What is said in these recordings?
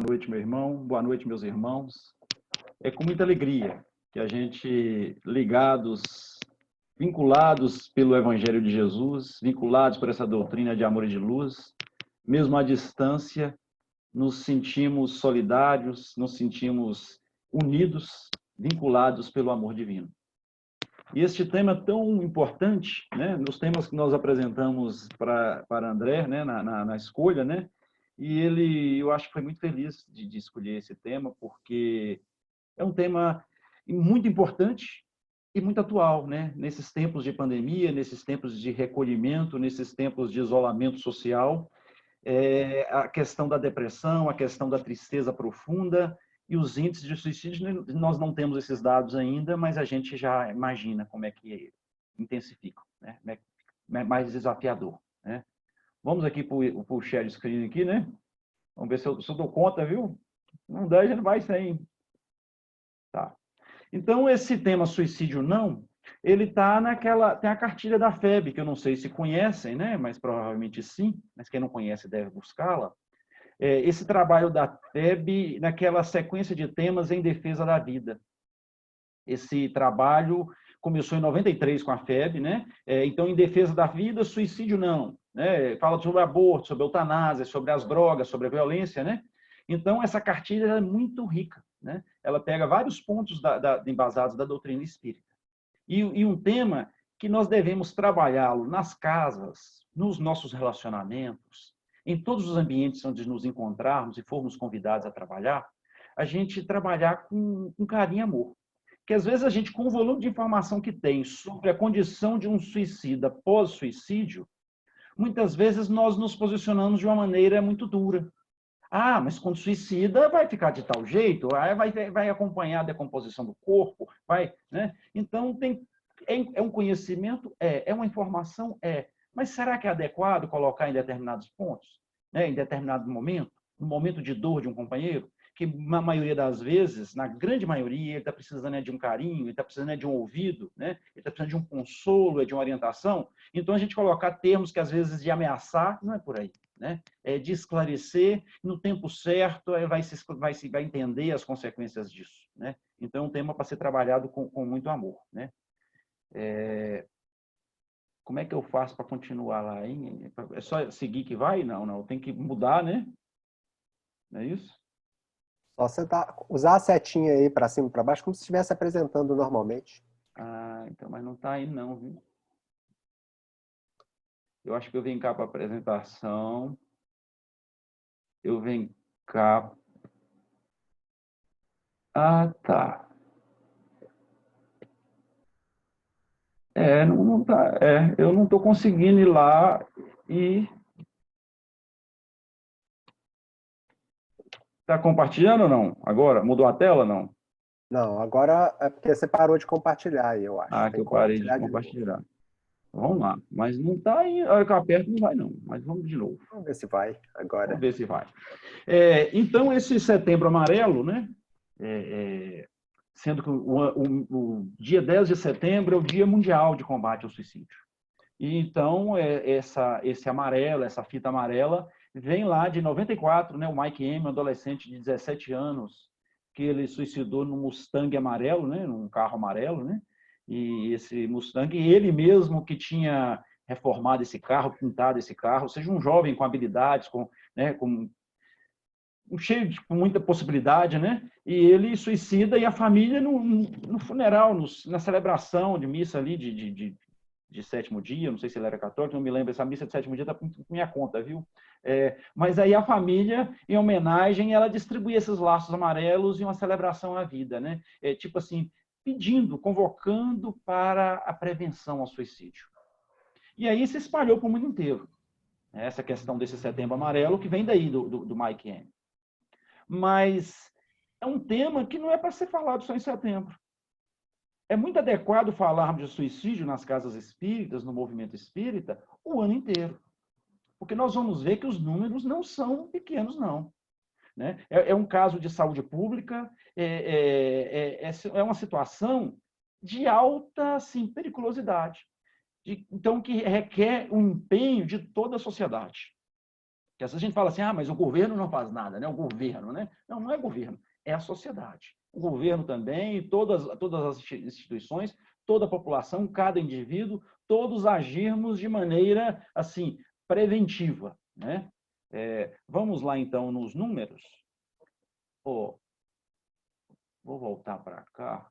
noite, meu irmão. Boa noite, meus irmãos. É com muita alegria que a gente, vinculados pelo Evangelho de Jesus, vinculados por essa doutrina de amor e de luz, mesmo à distância, nos sentimos solidários, nos sentimos unidos, vinculados pelo amor divino. E este tema tão importante, né, nos temas que nós apresentamos para André, né, na escolha, né, e eu acho que foi muito feliz de escolher esse tema, porque é um tema muito importante e muito atual, né, nesses tempos de pandemia, nesses tempos de recolhimento, nesses tempos de isolamento social, a questão da depressão, a questão da tristeza profunda e os índices de suicídio, nós não temos esses dados ainda, mas a gente já imagina como é que intensifica, né? É mais desafiador, né? Vamos aqui para o share screen aqui, né? Vamos ver se eu dou conta, viu? Não dá, a gente vai sem. Tá. Então, esse tema suicídio não, ele está tem a cartilha da FEB, que eu não sei se conhecem, né? Mas provavelmente sim, mas quem não conhece deve buscá-la. Esse trabalho da FEB, naquela sequência de temas em defesa da vida. Esse trabalho começou em 93 com a FEB, né? Então, em defesa da vida, suicídio não. Né? Fala sobre aborto, sobre eutanásia, sobre as drogas, sobre a violência, né? Então, essa cartilha é muito rica, né? Ela pega vários pontos embasados da doutrina espírita. E um tema que nós devemos trabalhá-lo nas casas, nos nossos relacionamentos, em todos os ambientes onde nos encontrarmos e formos convidados a trabalhar, a gente trabalhar com carinho e amor. Que às vezes a gente, com o volume de informação que tem sobre a condição de um suicida pós-suicídio, muitas vezes nós nos posicionamos de uma maneira muito dura. Ah, mas quando suicida vai ficar de tal jeito, vai acompanhar a decomposição do corpo, vai, né? Então, é um conhecimento? É uma informação? É. Mas será que é adequado colocar em determinados pontos, né? Em determinado momento, no momento de dor de um companheiro? Que na maioria das vezes, na grande maioria, ele está precisando de um carinho, ele está precisando de um ouvido, né? Ele está precisando de um consolo, de uma orientação. Então, a gente colocar termos que às vezes de ameaçar, não é por aí, né? De esclarecer, no tempo certo, vai entender as consequências disso, né? Então, é um tema para ser trabalhado com muito amor, né? Como é que eu faço para continuar lá, hein? É só seguir que vai? Não, tem que mudar, né? Não é isso? Só usar a setinha aí para cima e para baixo, como se estivesse apresentando normalmente. Ah, então, mas não está aí não, viu? Eu acho que eu venho cá para a apresentação. Eu venho cá. Ah, tá. Não tá. Eu não estou conseguindo ir lá e. Está compartilhando ou não? Agora? Mudou a tela ou não? Não, agora é porque você parou de compartilhar aí, eu acho. Ah, que Tem eu que parei de compartilhar de novo. compartilhar. Vamos lá. Mas não está aí. A hora que eu aperto não vai, não. Mas vamos de novo. Vamos ver se vai Vamos agora. ver se vai. Então, esse Setembro Amarelo, né? Sendo que o dia 10 de setembro é o Dia Mundial de Combate ao Suicídio. E então, esse amarelo, essa fita amarela, vem lá de 94, né? O Mike M, um adolescente de 17 anos, que ele suicidou num Mustang amarelo, né? Num carro amarelo, né? E esse Mustang, ele mesmo que tinha reformado esse carro, pintado esse carro, ou seja, um jovem com habilidades, né? Com muita possibilidade, né? E ele suicida e a família no funeral, na celebração de missa ali de sétimo dia, não sei se ele era católico, não me lembro, essa missa de sétimo dia está por minha conta, viu? Mas aí a família, em homenagem, ela distribui esses laços amarelos e uma celebração à vida, né? Tipo assim, pedindo, convocando para a prevenção ao suicídio. E aí se espalhou para o mundo inteiro, essa questão desse setembro amarelo, que vem daí do Mike M. Mas é um tema que não é para ser falado só em setembro. É muito adequado falarmos de suicídio nas casas espíritas, no movimento espírita, o ano inteiro. Porque nós vamos ver que os números não são pequenos, não. Né? É um caso de saúde pública, é uma situação de alta assim, periculosidade. Então, que requer um empenho de toda a sociedade. Que às vezes a gente fala assim, mas o governo não faz nada, né? O governo, né? Não, não é governo, é a sociedade. O governo também, todas as instituições, toda a população, cada indivíduo, todos agirmos de maneira, assim, preventiva, né? Vamos lá, então, nos números. Vou voltar para cá.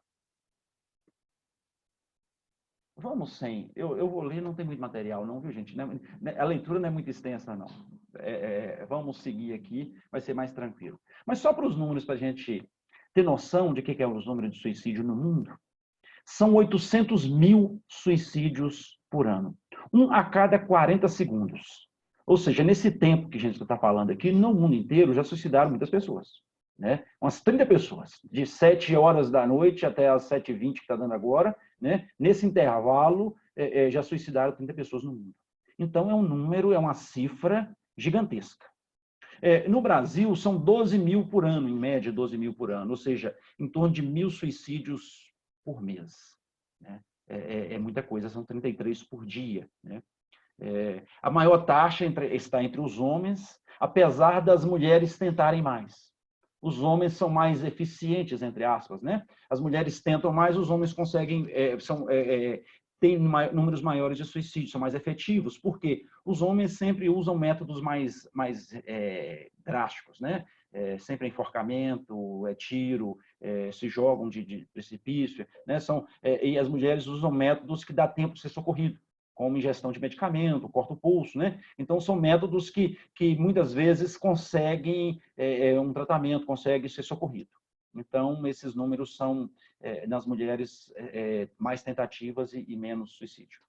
Vamos sem. Eu vou ler, não tem muito material, não, viu, gente? A leitura não é muito extensa, não. Vamos seguir aqui, vai ser mais tranquilo. Mas só para os números, para a gente ter noção de que é os números de suicídio no mundo, são 800 mil suicídios por ano. Um a cada 40 segundos. Ou seja, nesse tempo que a gente está falando aqui, no mundo inteiro já suicidaram muitas pessoas. Né? Umas 30 pessoas, de 7 horas da noite até as 7h20 que está dando agora, né? Nesse intervalo, já suicidaram 30 pessoas no mundo. Então, é um número, é uma cifra gigantesca. No Brasil, são 12 mil por ano, em média 12 mil por ano, ou seja, em torno de 1.000 suicídios por mês. Né? É muita coisa, são 33 por dia. Né? A maior taxa está entre os homens, apesar das mulheres tentarem mais. Os homens são mais eficientes, entre aspas, né? As mulheres tentam mais, os homens conseguem, têm números maiores de suicídio, são mais efetivos, porque os homens sempre usam métodos mais drásticos, né? Sempre enforcamento, tiro, se jogam de precipício, né? E as mulheres usam métodos que dá tempo de ser socorrido, como ingestão de medicamento, corta o pulso, né? Então, são métodos que muitas vezes conseguem um tratamento, conseguem ser socorrido. Então, esses números são, nas mulheres, mais tentativas e menos suicídio.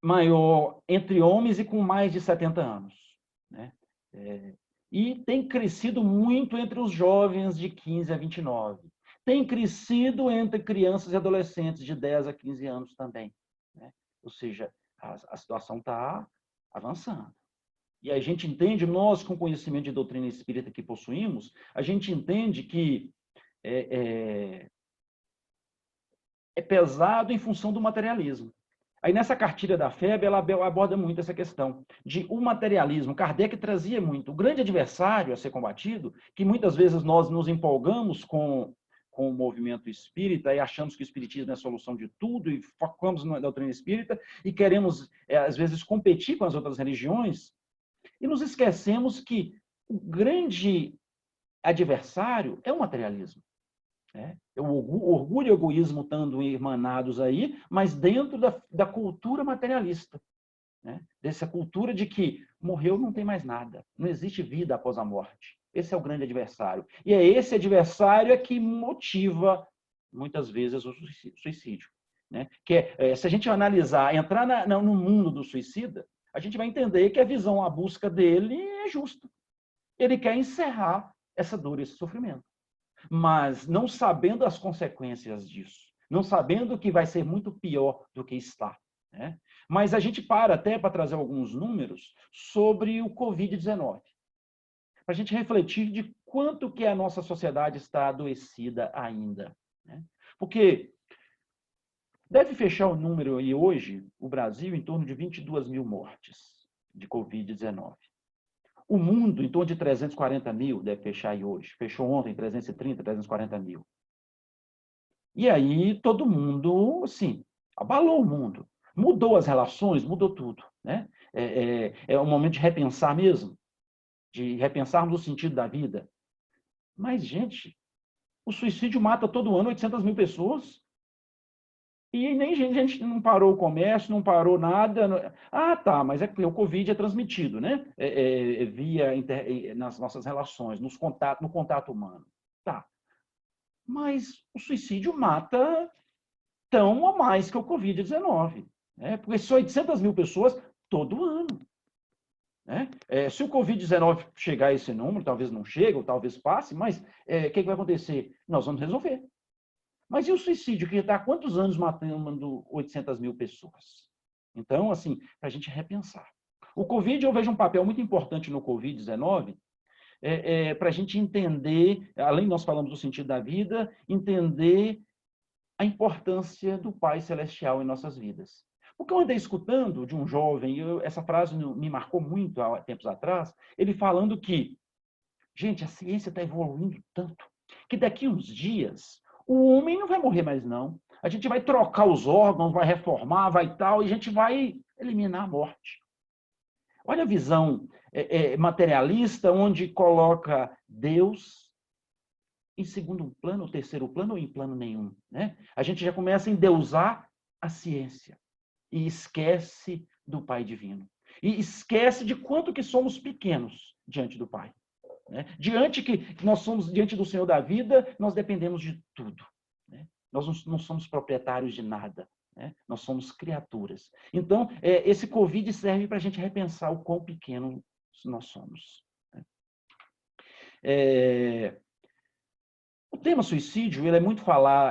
Maior entre homens e com mais de 70 anos. Né? E tem crescido muito entre os jovens de 15 a 29. Tem crescido entre crianças e adolescentes de 10 a 15 anos também. Né? Ou seja, a situação está avançando. E a gente entende, nós com o conhecimento de doutrina espírita que possuímos, a gente entende que é pesado em função do materialismo. Aí nessa cartilha da FEB, ela aborda muito essa questão de o materialismo. Kardec trazia muito. O grande adversário a ser combatido, que muitas vezes nós nos empolgamos com o movimento espírita e achamos que o espiritismo é a solução de tudo e focamos na doutrina espírita e queremos, às vezes, competir com as outras religiões e nos esquecemos que o grande adversário é o materialismo. O orgulho e o egoísmo estando irmanados aí, mas dentro da cultura materialista. Né? Dessa cultura de que morreu, não tem mais nada. Não existe vida após a morte. Esse é o grande adversário. E é esse adversário que motiva, muitas vezes, o suicídio. Né? Se a gente analisar, entrar no mundo do suicida, a gente vai entender que a visão, a busca dele é justa. Ele quer encerrar essa dor, esse sofrimento. Mas não sabendo as consequências disso, não sabendo que vai ser muito pior do que está. Né? Mas a gente para trazer alguns números sobre o Covid-19, para a gente refletir de quanto que a nossa sociedade está adoecida ainda. Né? Porque deve fechar o número aí hoje, o Brasil, em torno de 22 mil mortes de Covid-19. O mundo, em torno de 340 mil, deve fechar aí hoje. Fechou ontem 330, 340 mil. E aí todo mundo, assim, abalou o mundo. Mudou as relações, mudou tudo. Né? É um momento de repensar mesmo, de repensarmos o sentido da vida. Mas, gente, o suicídio mata todo ano 800 mil pessoas. E nem gente não parou o comércio, não parou nada. Tá, mas é porque o Covid é transmitido, né? Nas nossas relações, no contato humano. Tá. Mas o suicídio mata tão ou mais que o Covid-19. Né? Porque são 800 mil pessoas todo ano. Né? Se o Covid-19 chegar a esse número, talvez não chegue, ou talvez passe, mas o que vai acontecer? Nós vamos resolver. Mas e o suicídio, que está há quantos anos matando 800 mil pessoas? Então, assim, para a gente repensar. O Covid, eu vejo um papel muito importante no Covid-19, para a gente entender, além de nós falamos do sentido da vida, entender a importância do Pai Celestial em nossas vidas. O que eu andei escutando de um jovem, essa frase me marcou muito há tempos atrás, ele falando que, gente, a ciência está evoluindo tanto, que daqui uns dias o homem não vai morrer mais, não. A gente vai trocar os órgãos, vai reformar, vai tal, e a gente vai eliminar a morte. Olha a visão materialista, onde coloca Deus em segundo plano, ou terceiro plano, ou em plano nenhum. Né? A gente já começa a endeusar a ciência e esquece do Pai Divino. E esquece de quanto que somos pequenos diante do Pai. Né? Diante que nós somos diante do Senhor da vida, nós dependemos de tudo. Né? Nós não somos proprietários de nada. Né? Nós somos criaturas. Então, esse Covid serve para a gente repensar o quão pequeno nós somos. Né? O tema suicídio ele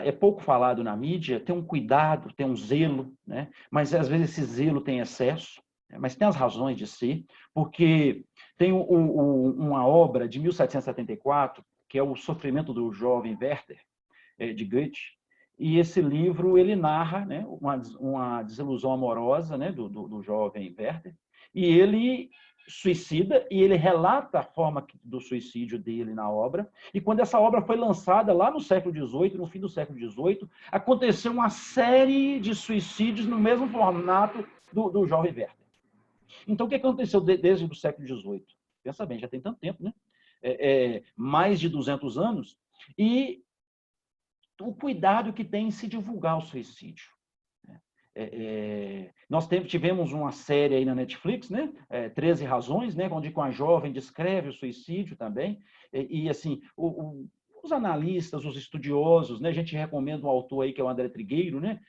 é pouco falado na mídia, tem um cuidado, tem um zelo, né? Mas às vezes esse zelo tem excesso, né? Mas tem as razões de ser, porque tem uma obra de 1774, que é O Sofrimento do Jovem Werther, de Goethe, e esse livro ele narra, né, uma desilusão amorosa, né, do jovem Werther, e ele suicida, e ele relata a forma do suicídio dele na obra, e quando essa obra foi lançada lá no século XVIII, no fim do século XVIII, aconteceu uma série de suicídios no mesmo formato do jovem Werther. Então, o que aconteceu desde o século XVIII? Pensa bem, já tem tanto tempo, né? Mais de 200 anos, e o cuidado que tem em se divulgar o suicídio. Nós tivemos uma série aí na Netflix, né? 13 Razões, né? Onde com a jovem descreve o suicídio também. E assim, os analistas, os estudiosos, né? A gente recomenda um autor aí que é o André Trigueiro, né?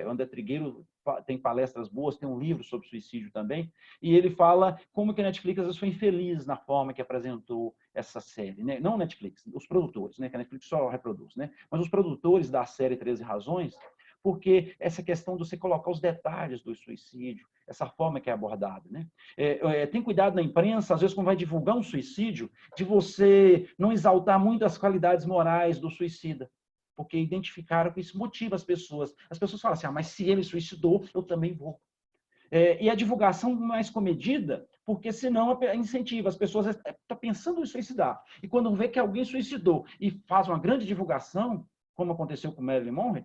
O André Trigueiro tem palestras boas, tem um livro sobre suicídio também, e ele fala como que a Netflix às vezes foi infeliz na forma que apresentou essa série, né? Não a Netflix, os produtores, né? Que a Netflix só reproduz, né? Mas os produtores da série 13 Razões, porque essa questão de você colocar os detalhes do suicídio, essa forma que é abordada, né? Tem cuidado na imprensa, às vezes, quando vai divulgar um suicídio, de você não exaltar muito as qualidades morais do suicida, porque identificaram que isso motiva as pessoas. As pessoas falam assim, mas se ele suicidou, eu também vou. E a divulgação mais comedida, porque senão incentiva as pessoas a pensando em suicidar. E quando vê que alguém suicidou e faz uma grande divulgação, como aconteceu com Marilyn Monroe,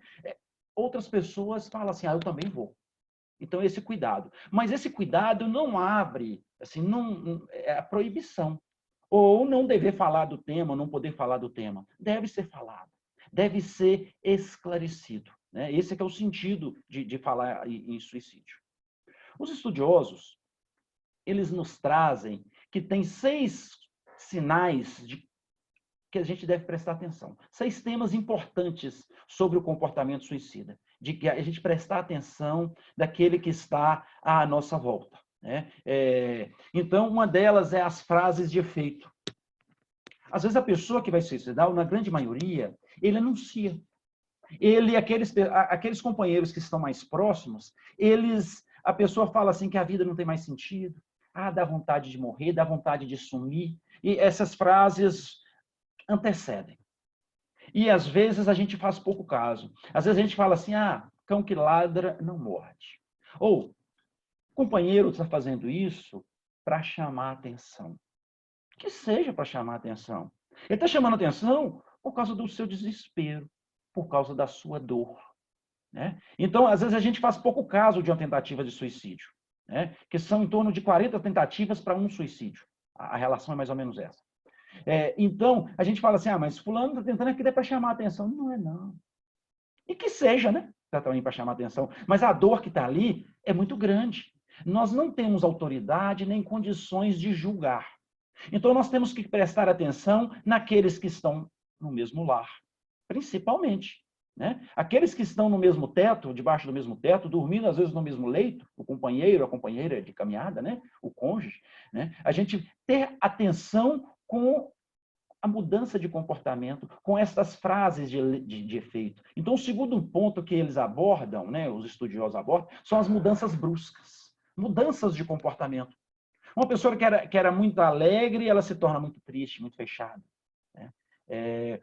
outras pessoas falam assim, eu também vou. Então, esse cuidado. Mas esse cuidado não abre, assim, é a proibição. Ou não dever falar do tema, não poder falar do tema. Deve ser falado. Deve ser esclarecido. Né? Esse é que é o sentido de falar em suicídio. Os estudiosos, eles nos trazem que tem 6 sinais que a gente deve prestar atenção. 6 temas importantes sobre o comportamento suicida, de que a gente prestar atenção daquele que está à nossa volta. Né? Então, uma delas é as frases de efeito. Às vezes, a pessoa que vai suicidar, ou na grande maioria, ele anuncia. Aqueles companheiros que estão mais próximos, a pessoa fala assim que a vida não tem mais sentido, dá vontade de morrer, dá vontade de sumir, e essas frases antecedem. E, às vezes, a gente faz pouco caso. Às vezes, a gente fala assim, cão que ladra não morde. Ou, o companheiro está fazendo isso para chamar atenção. Que seja para chamar atenção. Ele está chamando atenção por causa do seu desespero, por causa da sua dor. Né? Então, às vezes, a gente faz pouco caso de uma tentativa de suicídio, né? Que são em torno de 40 tentativas para um suicídio. A relação é mais ou menos essa. Então, a gente fala assim, mas fulano está tentando aqui para chamar a atenção. Não é, não. E que seja, né? Tá também para chamar a atenção. Mas a dor que está ali é muito grande. Nós não temos autoridade nem condições de julgar. Então, nós temos que prestar atenção naqueles que estão no mesmo lar, principalmente. Né? Aqueles que estão no mesmo teto, debaixo do mesmo teto, dormindo às vezes no mesmo leito, o companheiro, a companheira de caminhada, né? O cônjuge, né? A gente ter atenção com a mudança de comportamento, com essas frases de efeito. Então, o segundo ponto que eles abordam, né, os estudiosos abordam, são as mudanças bruscas, mudanças de comportamento. Uma pessoa que era muito alegre, ela se torna muito triste, muito fechada. Né?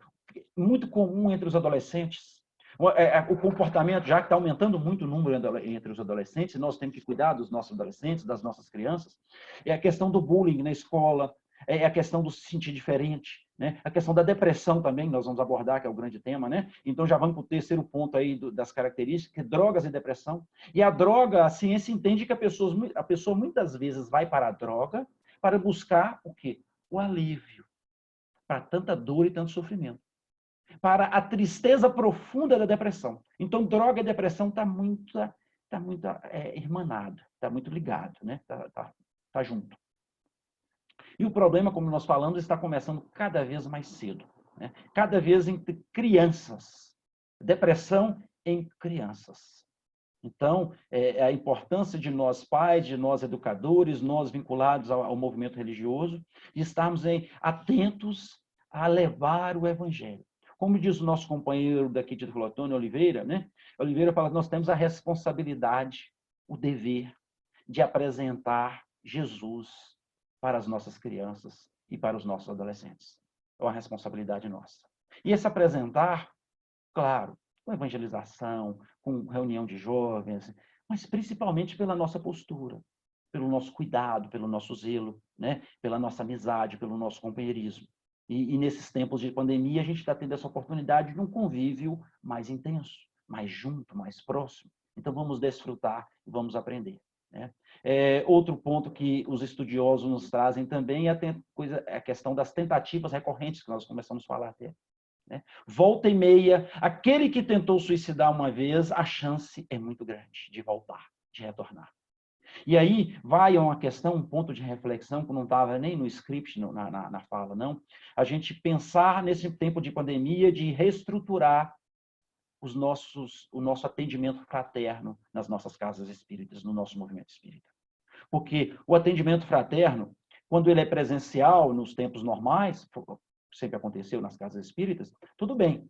Muito comum entre os adolescentes. O comportamento, já que está aumentando muito o número entre os adolescentes, nós temos que cuidar dos nossos adolescentes, das nossas crianças, é a questão do bullying na escola, é a questão do se sentir diferente, né? A questão da depressão também, nós vamos abordar, que é o grande tema, né? Então já vamos para o terceiro ponto aí das características, que é drogas e depressão. E a droga, a ciência entende que a pessoa muitas vezes vai para a droga para buscar o quê? O alívio para tanta dor e tanto sofrimento, para a tristeza profunda da depressão. Então, droga e depressão está muito irmanado, está muito ligado, né? Tá junto. E o problema, como nós falamos, está começando cada vez mais cedo, né? Cada vez entre crianças. Depressão em crianças. Então, a importância de nós pais, de nós educadores, nós vinculados ao movimento religioso, de estarmos atentos a levar o evangelho. Como diz o nosso companheiro daqui de Flotone, Oliveira, né? Oliveira fala que nós temos a responsabilidade, o dever de apresentar Jesus para as nossas crianças e para os nossos adolescentes. É uma responsabilidade nossa. E esse apresentar, claro, com evangelização, com reunião de jovens, mas principalmente pela nossa postura, pelo nosso cuidado, pelo nosso zelo, né? Pela nossa amizade, pelo nosso companheirismo. E nesses tempos de pandemia, a gente está tendo essa oportunidade de um convívio mais intenso, mais junto, mais próximo. Então, vamos desfrutar e vamos aprender, né? Outro ponto que os estudiosos nos trazem também é a questão das tentativas recorrentes, que nós começamos a falar até, né? Volta e meia, aquele que tentou suicidar uma vez, a chance é muito grande de voltar, de retornar. E aí vai uma questão, um ponto de reflexão, que não estava nem no script, na fala, não. A gente pensar nesse tempo de pandemia, de reestruturar o nosso atendimento fraterno nas nossas casas espíritas, no nosso movimento espírita. Porque o atendimento fraterno, quando ele é presencial, nos tempos normais, sempre aconteceu nas casas espíritas, tudo bem.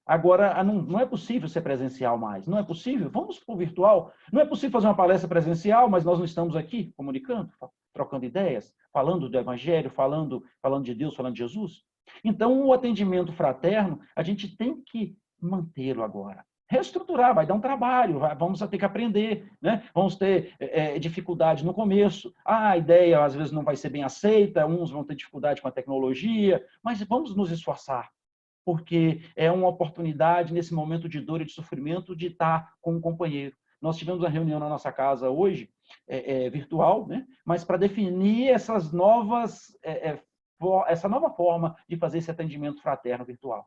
Agora, não é possível ser presencial mais. Não é possível? Vamos para o virtual. Não é possível fazer uma palestra presencial, mas nós não estamos aqui comunicando, trocando ideias, falando do Evangelho, falando de Deus, falando de Jesus. Então, o atendimento fraterno, a gente tem que mantê-lo agora. Reestruturar, vai dar um trabalho, vamos ter que aprender, né? Vamos ter dificuldade no começo. A ideia, às vezes, não vai ser bem aceita, uns vão ter dificuldade com a tecnologia, mas vamos nos esforçar, porque é uma oportunidade, nesse momento de dor e de sofrimento, de estar com um companheiro. Nós tivemos uma reunião na nossa casa hoje, virtual, né? Mas para definir essa nova forma de fazer esse atendimento fraterno virtual.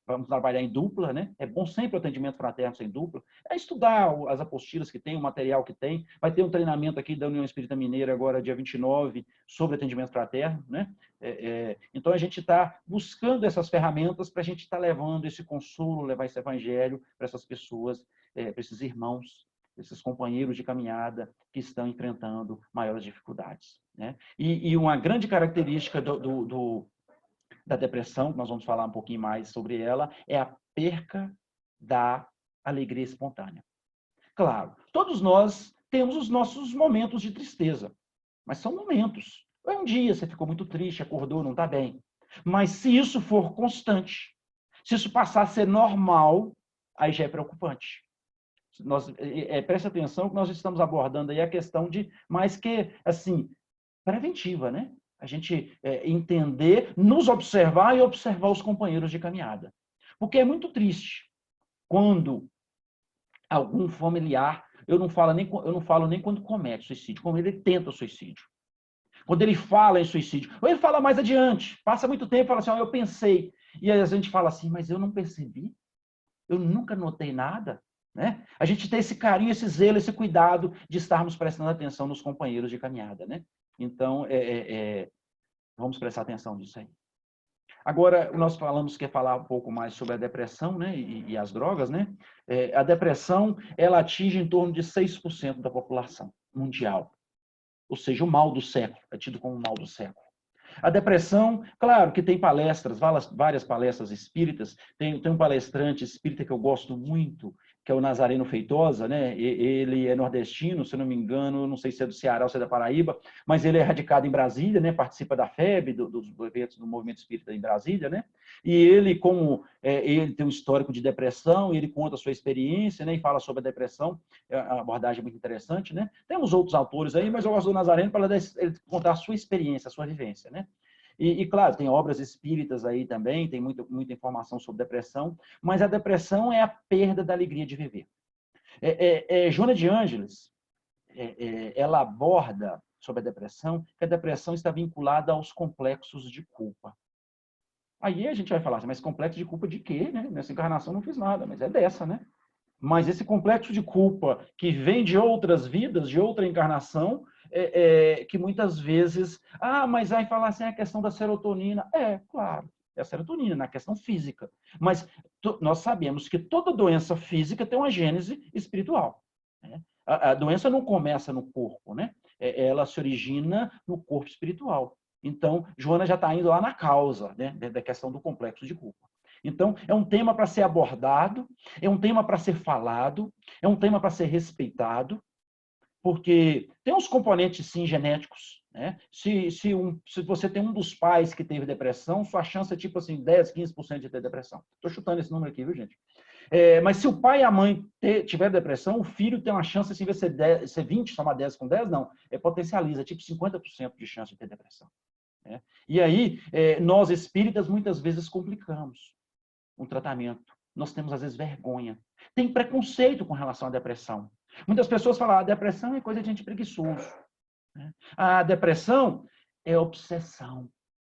Vamos trabalhar em dupla, né? É bom sempre o atendimento fraterno sem dupla. É estudar as apostilas que tem, o material que tem. Vai ter um treinamento aqui da União Espírita Mineira agora, dia 29, sobre atendimento fraterno, né? Então, a gente está buscando essas ferramentas para a gente estar levando esse consolo, levar esse evangelho para essas pessoas, para esses irmãos, esses companheiros de caminhada que estão enfrentando maiores dificuldades, né? E uma grande característica da depressão, nós vamos falar um pouquinho mais sobre ela, é a perca da alegria espontânea. Claro, todos nós temos os nossos momentos de tristeza, mas são momentos. Um dia você ficou muito triste, acordou, não está bem. Mas se isso for constante, se isso passar a ser normal, aí já é preocupante. Preste atenção que nós estamos abordando aí a questão de, mais que, assim, preventiva, né? A gente entender, nos observar e observar os companheiros de caminhada. Porque é muito triste quando algum familiar, eu não falo nem quando comete suicídio, quando ele tenta suicídio. Quando ele fala em suicídio. Ou ele fala mais adiante, passa muito tempo e fala assim, eu pensei. E aí a gente fala assim, mas eu não percebi, eu nunca notei nada. Né? A gente tem esse carinho, esse zelo, esse cuidado de estarmos prestando atenção nos companheiros de caminhada. Né? Então, vamos prestar atenção nisso aí. Agora, nós quer falar um pouco mais sobre a depressão, né, e as drogas, né? A depressão, ela atinge em torno de 6% da população mundial. Ou seja, o mal do século, é tido como o mal do século. A depressão, claro que tem palestras, várias palestras espíritas, tem um palestrante espírita que eu gosto muito, que é o Nazareno Feitosa, né? Ele é nordestino, se não me engano, não sei se é do Ceará ou se é da Paraíba, mas ele é radicado em Brasília, né? Participa da FEB, dos eventos do Movimento Espírita em Brasília, né? E ele, como ele tem um histórico de depressão, ele conta a sua experiência, né? E fala sobre a depressão, é uma abordagem muito interessante, né? Temos outros autores aí, mas eu gosto do Nazareno para ele contar a sua experiência, a sua vivência, né? Claro, tem obras espíritas aí também, tem muita informação sobre depressão, mas a depressão é a perda da alegria de viver. Joana de Ângeles, ela aborda sobre a depressão, que a depressão está vinculada aos complexos de culpa. Aí a gente vai falar assim, mas complexo de culpa de quê? Né? Nessa encarnação não fiz nada, mas é dessa, né? Mas esse complexo de culpa que vem de outras vidas, de outra encarnação, que muitas vezes... mas aí falar assim, a questão da serotonina. Claro, é a serotonina, na questão física. Mas nós sabemos que toda doença física tem uma gênese espiritual. Né? A doença não começa no corpo, né? Ela se origina no corpo espiritual. Então, Joana já está indo lá na causa, né, da questão do complexo de culpa. Então, é um tema para ser abordado, é um tema para ser falado, é um tema para ser respeitado, porque tem uns componentes, sim, genéticos. Né? Se você tem um dos pais que teve depressão, sua chance é tipo assim, 10, 15% de ter depressão. Estou chutando esse número aqui, viu, gente? Mas se o pai e a mãe tiver depressão, o filho tem uma chance, assim, vai ser 20, somar 10 com 10, não. Potencializa, tipo 50% de chance de ter depressão. Né? E aí, nós espíritas, muitas vezes, complicamos um tratamento. Nós temos, às vezes, vergonha. Tem preconceito com relação à depressão. Muitas pessoas falam, a depressão é coisa de gente preguiçoso. Né? A depressão é obsessão.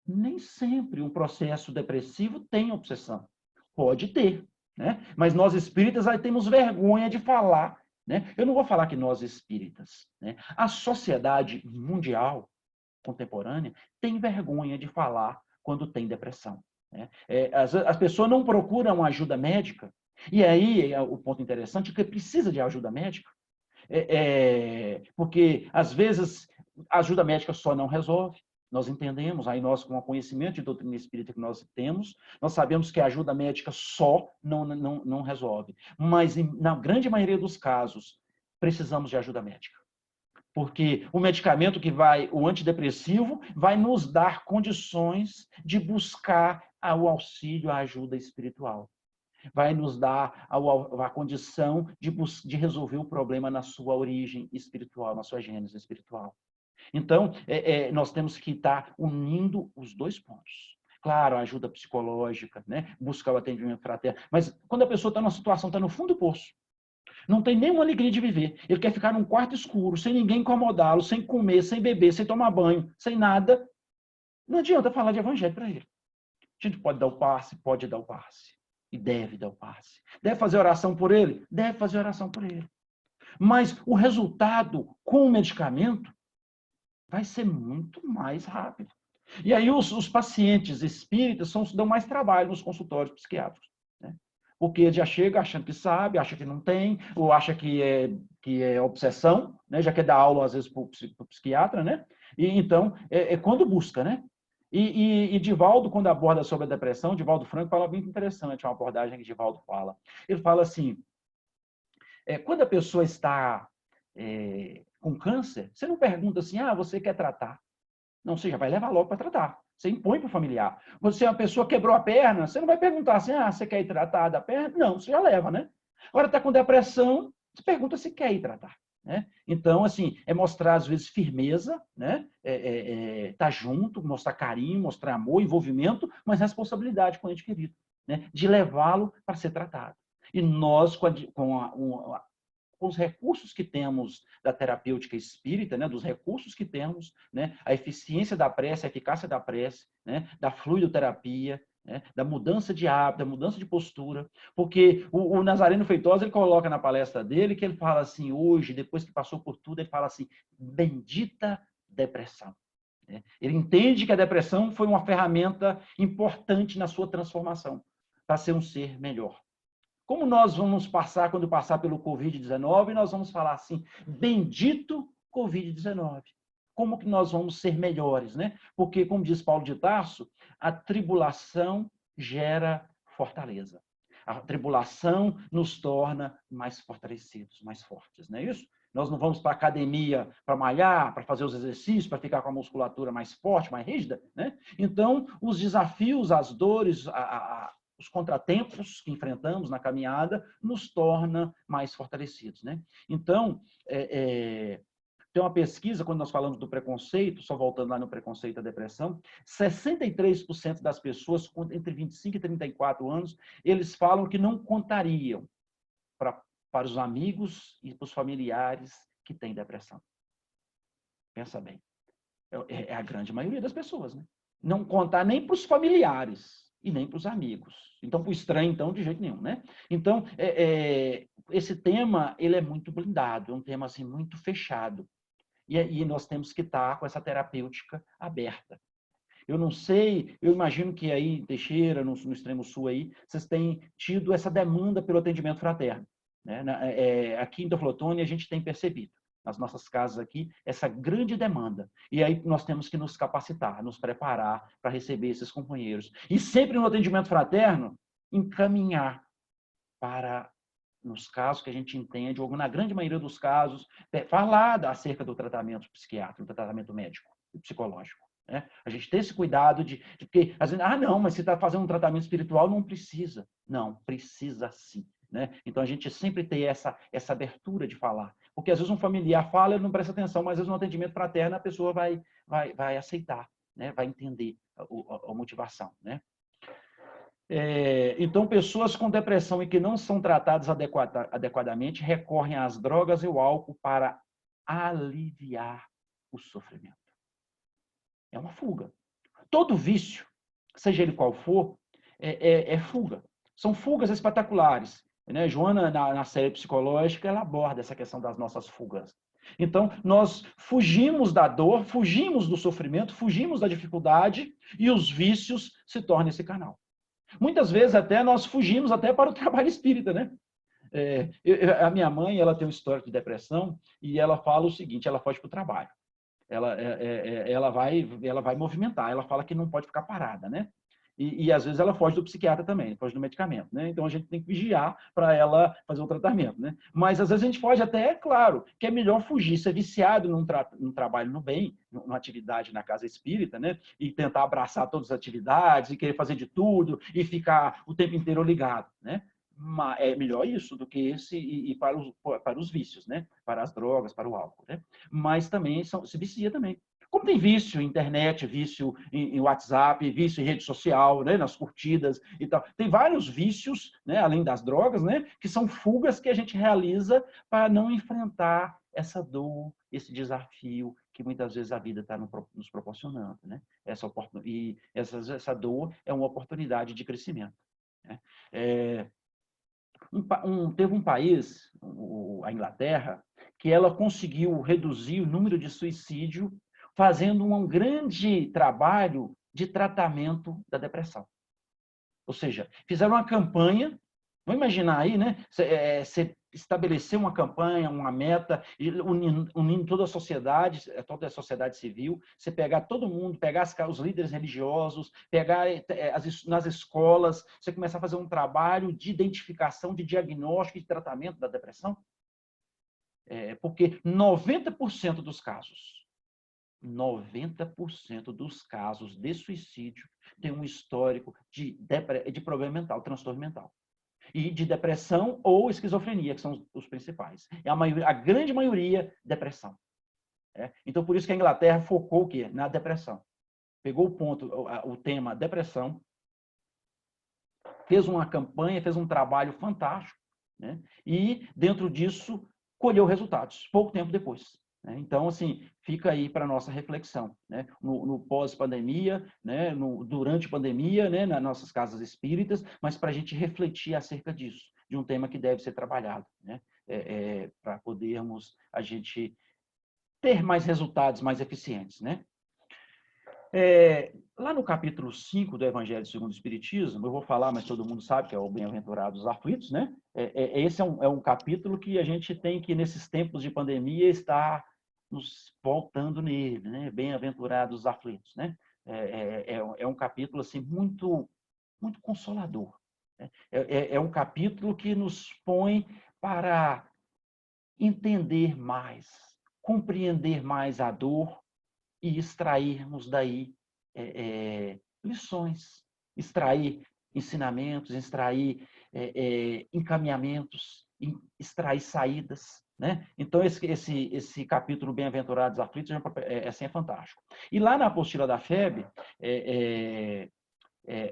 Nem sempre um processo depressivo tem obsessão. Pode ter. Né? Mas nós espíritas aí temos vergonha de falar. Né? Eu não vou falar que nós espíritas. Né? A sociedade mundial contemporânea tem vergonha de falar quando tem depressão. Né? As pessoas não procuram ajuda médica, e aí o ponto interessante é que precisa de ajuda médica, porque, às vezes, a ajuda médica só não resolve. Nós entendemos, aí nós, com o conhecimento de doutrina espírita que nós temos, nós sabemos que a ajuda médica só não resolve. Mas, na grande maioria dos casos, precisamos de ajuda médica. Porque o medicamento o antidepressivo, vai nos dar condições de buscar o auxílio, a ajuda espiritual. Vai nos dar a condição de resolver o problema na sua origem espiritual, na sua gênese espiritual. Então, nós temos que estar unindo os dois pontos. Claro, a ajuda psicológica, né? Buscar o atendimento fraterno. Mas quando a pessoa está numa situação, está no fundo do poço, não tem nenhuma alegria de viver. Ele quer ficar num quarto escuro, sem ninguém incomodá-lo, sem comer, sem beber, sem tomar banho, sem nada. Não adianta falar de evangelho para ele. A gente pode dar o passe? Pode dar o passe. E deve dar o passe. Deve fazer oração por ele? Deve fazer oração por ele. Mas o resultado com o medicamento vai ser muito mais rápido. E aí os pacientes espíritas dão mais trabalho nos consultórios psiquiátricos. Né? Porque já chega achando que sabe, acha que não tem, ou acha que é obsessão, né? Já quer dar aula, às vezes, para o psiquiatra, né? E então, quando busca, né? E Divaldo, quando aborda sobre a depressão, Divaldo Franco fala muito interessante, uma abordagem que Divaldo fala. Ele fala assim, quando a pessoa está com câncer, você não pergunta assim, você quer tratar? Não, você já vai levar logo para tratar. Você impõe para o familiar. Você é uma pessoa que quebrou a perna, você não vai perguntar assim, você quer ir tratar da perna? Não, você já leva, né? Agora está com depressão, você pergunta se quer ir tratar. Né? Então, assim, mostrar, às vezes, firmeza, né? Tá junto, mostrar carinho, mostrar amor, envolvimento, mas responsabilidade com o ente querido, né? De levá-lo para ser tratado. E nós, com os recursos que temos da terapêutica espírita, né, dos recursos que temos, né, a eficiência da prece, a eficácia da prece, né, da fluidoterapia, né, da mudança de hábito, da mudança de postura, porque o Nazareno Feitosa, ele coloca na palestra dele, que ele fala assim, hoje, depois que passou por tudo, ele fala assim, bendita depressão. Ele entende que a depressão foi uma ferramenta importante na sua transformação, para ser um ser melhor. Como nós vamos passar, quando passar pelo Covid-19, nós vamos falar assim, bendito Covid-19. Como que nós vamos ser melhores, né? Porque, como diz Paulo de Tarso, a tribulação gera fortaleza. A tribulação nos torna mais fortalecidos, mais fortes, não é isso? Nós não vamos para a academia para malhar, para fazer os exercícios, para ficar com a musculatura mais forte, mais rígida, né? Então, os desafios, as dores, os contratempos que enfrentamos na caminhada nos torna mais fortalecidos, né? Então, tem uma pesquisa, quando nós falamos do preconceito, só voltando lá no preconceito da depressão, 63% das pessoas entre 25 e 34 anos, eles falam que não contariam para os amigos e para os familiares que têm depressão. Pensa bem. É a grande maioria das pessoas, né? Não contar nem para os familiares e nem para os amigos. Então, para o estranho, então, de jeito nenhum, né? Então, esse tema, ele é muito blindado, é um tema, assim, muito fechado. E nós temos que estar com essa terapêutica aberta. Eu não sei, eu imagino que aí em Teixeira, no extremo sul aí, vocês têm tido essa demanda pelo atendimento fraterno, né? Aqui em Teoflotone, a gente tem percebido, nas nossas casas aqui, essa grande demanda. E aí nós temos que nos capacitar, nos preparar para receber esses companheiros. E sempre no atendimento fraterno, encaminhar para, nos casos que a gente entende, ou na grande maioria dos casos, falar acerca do tratamento psiquiátrico, do tratamento médico e psicológico. Né? A gente ter esse cuidado porque, às vezes, não, mas se está fazendo um tratamento espiritual, não precisa. Não, precisa sim. Né? Então, a gente sempre tem essa abertura de falar. Porque, às vezes, um familiar fala, ele não presta atenção, mas, às vezes, no atendimento fraterno, a pessoa vai aceitar, né? Vai entender a motivação. Né? Então, pessoas com depressão e que não são tratadas adequadamente recorrem às drogas e ao álcool para aliviar o sofrimento. É uma fuga. Todo vício, seja ele qual for, é fuga. São fugas espetaculares. Né? Joana, na série psicológica, ela aborda essa questão das nossas fugas. Então, nós fugimos da dor, fugimos do sofrimento, fugimos da dificuldade e os vícios se tornam esse canal. Muitas vezes até nós fugimos até para o trabalho espírita, né? A minha mãe, ela tem um histórico de depressão e ela fala o seguinte, ela foge para o trabalho. Ela vai movimentar, ela fala que não pode ficar parada, né? E às vezes ela foge do psiquiatra também, foge do medicamento, né? Então a gente tem que vigiar para ela fazer o tratamento, né? Mas às vezes a gente foge até, claro, que é melhor fugir, ser viciado num trabalho no bem, numa atividade na casa espírita, né? E tentar abraçar todas as atividades e querer fazer de tudo e ficar o tempo inteiro ligado, né? É melhor isso do que esse e para os vícios, né? Para as drogas, para o álcool, né? Mas também se vicia também. Como tem vício em internet, vício em WhatsApp, vício em rede social, né, nas curtidas e tal. Tem vários vícios, né, além das drogas, né, que são fugas que a gente realiza para não enfrentar essa dor, esse desafio que muitas vezes a vida está nos proporcionando. Né? E essa dor é uma oportunidade de crescimento. Né? Teve um país, a Inglaterra, que ela conseguiu reduzir o número de suicídio fazendo um grande trabalho de tratamento da depressão. Ou seja, fizeram uma campanha, vamos imaginar aí, né? Você estabelecer uma campanha, uma meta, unindo toda a sociedade civil, você pegar todo mundo, pegar os líderes religiosos, pegar nas escolas, você começar a fazer um trabalho de identificação, de diagnóstico e de tratamento da depressão. Porque 90% dos casos de suicídio tem um histórico de problema mental, transtorno mental. E de depressão ou esquizofrenia, que são os principais. A grande maioria, depressão. Então, por isso que a Inglaterra focou o quê? Na depressão. Pegou o tema depressão, fez uma campanha, fez um trabalho fantástico, né? E, dentro disso, colheu resultados, pouco tempo depois. Então, assim, fica aí para a nossa reflexão, né? No pós-pandemia, né? Durante a pandemia, né? Nas nossas casas espíritas, mas para a gente refletir acerca disso, de um tema que deve ser trabalhado, né? Para podermos a gente ter mais resultados mais eficientes, né? Lá no capítulo 5 do Evangelho segundo o Espiritismo, eu vou falar, mas todo mundo sabe que é o Bem-aventurado dos Aflitos, né? Esse é um capítulo que a gente tem que, nesses tempos de pandemia, estar nos voltando nele, né? Bem-aventurados os aflitos, né? É um capítulo, assim, muito, muito consolador, É um capítulo que nos põe para entender mais, compreender mais a dor e extrairmos daí lições, extrair ensinamentos, extrair encaminhamentos, extrair saídas. Né? Então, esse capítulo Bem-aventurados aflitos assim, é fantástico. E lá na apostila da FEB,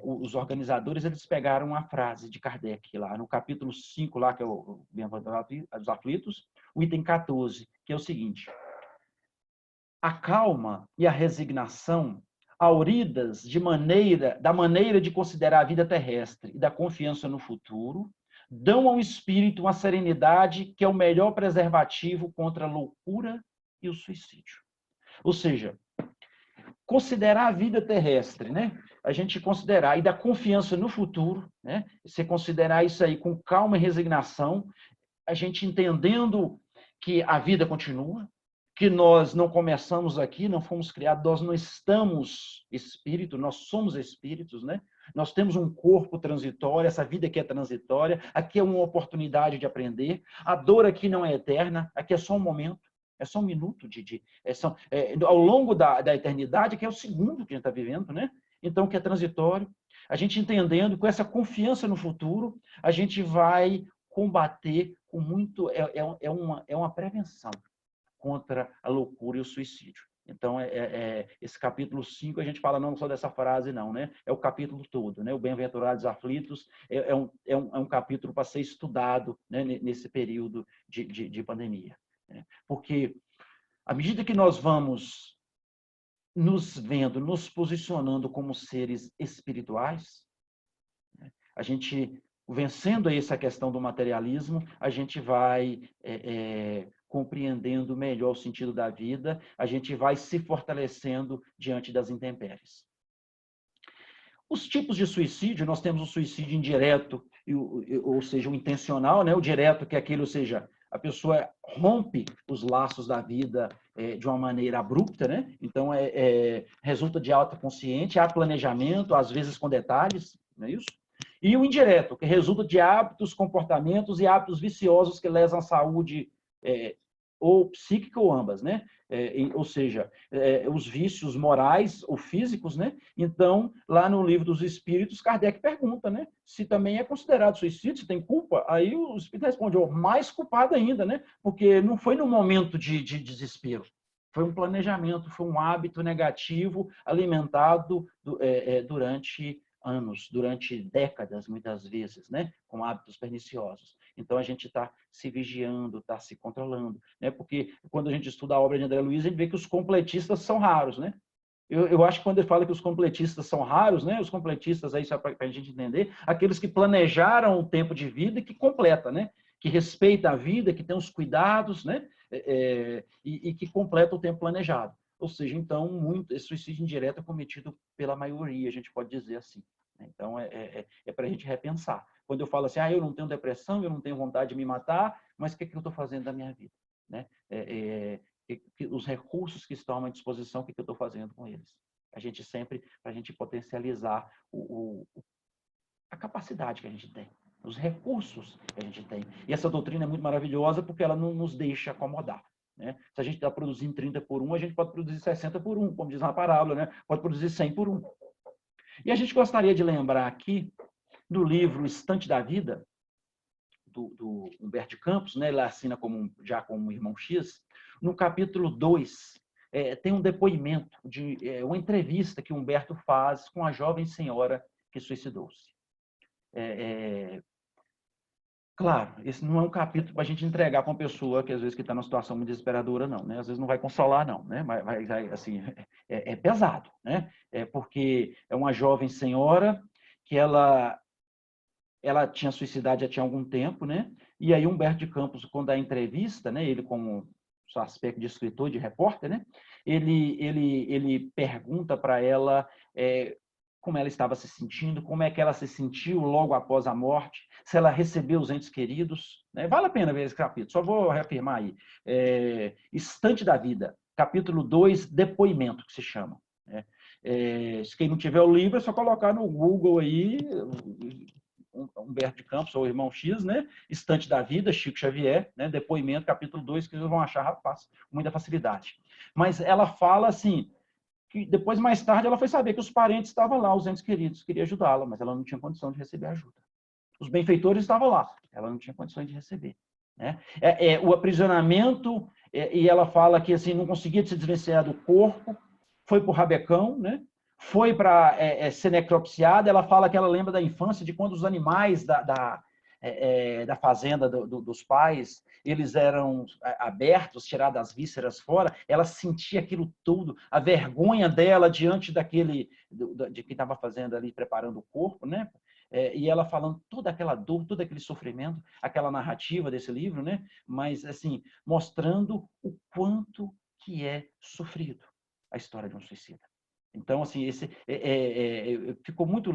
os organizadores eles pegaram uma frase de Kardec, lá no capítulo 5, lá, que é o Bem-aventurados aflitos, o item 14, que é o seguinte: a calma e a resignação, auridas da maneira de considerar a vida terrestre e da confiança no futuro, dão ao espírito uma serenidade que é o melhor preservativo contra a loucura e o suicídio. Ou seja, considerar a vida terrestre, né? A gente considerar, e da confiança no futuro, né? Você considerar isso aí com calma e resignação, a gente entendendo que a vida continua, que nós não começamos aqui, não fomos criados, nós não estamos espírito, nós somos espíritos, né? Nós temos um corpo transitório, essa vida aqui é transitória, aqui é uma oportunidade de aprender, a dor aqui não é eterna, aqui é só um momento, é só um minuto ao longo da eternidade, que é o segundo que a gente está vivendo, né? Então, que é transitório. A gente entendendo, com essa confiança no futuro, a gente vai combater com muito... É uma prevenção contra a loucura e o suicídio. Então, esse capítulo 5, a gente fala não só dessa frase, não, né? É o capítulo todo, né? O Bem-aventurados aflitos é um capítulo para ser estudado, né? Nesse período de pandemia. Né? Porque, à medida que nós vamos nos vendo, nos posicionando como seres espirituais, né? A gente, vencendo essa questão do materialismo, a gente vai compreendendo melhor o sentido da vida, a gente vai se fortalecendo diante das intempéries. Os tipos de suicídio, nós temos o suicídio indireto, ou seja, o intencional, né? O direto, que é aquele, ou seja, a pessoa rompe os laços da vida de uma maneira abrupta, né? Então, resulta de autoconsciente, há planejamento, às vezes com detalhes, não é isso? E o indireto, que resulta de hábitos, comportamentos e hábitos viciosos que lesam a saúde ou psíquica ou ambas, né? Ou seja, os vícios morais ou físicos, né? Então, lá no Livro dos Espíritos, Kardec pergunta, né? Se também é considerado suicídio, se tem culpa. Aí o Espírito responde, mais culpado ainda, né? Porque não foi no momento de desespero. Foi um planejamento, foi um hábito negativo alimentado durante anos, durante décadas, muitas vezes, né? Com hábitos perniciosos. Então, a gente está se vigiando, está se controlando, né? Porque quando a gente estuda a obra de André Luiz, a gente vê que os completistas são raros, né? Eu acho que quando ele fala que os completistas são raros, né? Os completistas, aí só para a gente entender, aqueles que planejaram o tempo de vida e que completa, né? Que respeita a vida, que tem os cuidados, né? E que completa o tempo planejado. Ou seja, então, esse suicídio indireto é cometido pela maioria, a gente pode dizer assim. Então, é para a gente repensar. Quando eu falo assim, eu não tenho depressão, eu não tenho vontade de me matar, mas o que eu estou fazendo da minha vida? Né? Os recursos que estão à minha disposição, o que eu estou fazendo com eles? A gente sempre, para a gente potencializar a capacidade que a gente tem, os recursos que a gente tem. E essa doutrina é muito maravilhosa porque ela não nos deixa acomodar. Né? Se a gente está produzindo 30 por 1, a gente pode produzir 60 por 1, como diz na parábola, né? Pode produzir 100 por 1. E a gente gostaria de lembrar aqui do livro Estante da Vida, do Humberto de Campos, né? Ele assina já como Irmão X. No capítulo 2, tem um depoimento, uma entrevista que Humberto faz com a jovem senhora que suicidou-se. Claro, esse não é um capítulo para a gente entregar para uma pessoa que às vezes está numa situação muito desesperadora, não, né? Às vezes não vai consolar, não, né? Mas assim, é pesado, né? Porque é uma jovem senhora que ela tinha suicidado já tinha algum tempo, né? E aí Humberto de Campos, quando dá a entrevista, né? Ele como seu aspecto de escritor, de repórter, né? Ele pergunta para ela como ela estava se sentindo, como é que ela se sentiu logo após a morte, se ela recebeu os entes queridos. Né? Vale a pena ver esse capítulo, só vou reafirmar aí. Estante da Vida, capítulo 2, Depoimento, que se chama. Se quem não tiver o livro, é só colocar no Google aí Humberto de Campos, ou o Irmão X, né? Estante da Vida, Chico Xavier, né? Depoimento, capítulo 2, que vocês vão achar com muita facilidade. Mas ela fala assim, que depois, mais tarde, ela foi saber que os parentes estavam lá, os entes queridos, queria ajudá-la, mas ela não tinha condição de receber ajuda. Os benfeitores estavam lá, ela não tinha condições de receber. Né? O aprisionamento, e ela fala que assim, não conseguia se desvencilhar do corpo, foi para o rabecão, né? Foi para ser necropsiada. Ela fala que ela lembra da infância, de quando os animais da fazenda dos pais, eles eram abertos, tiradas as vísceras fora, ela sentia aquilo tudo, a vergonha dela diante de quem estava fazendo ali, preparando o corpo, né? E ela falando toda aquela dor, todo aquele sofrimento, aquela narrativa desse livro, né? Mas, assim, mostrando o quanto que é sofrido a história de um suicida. Então, assim, ficou muito,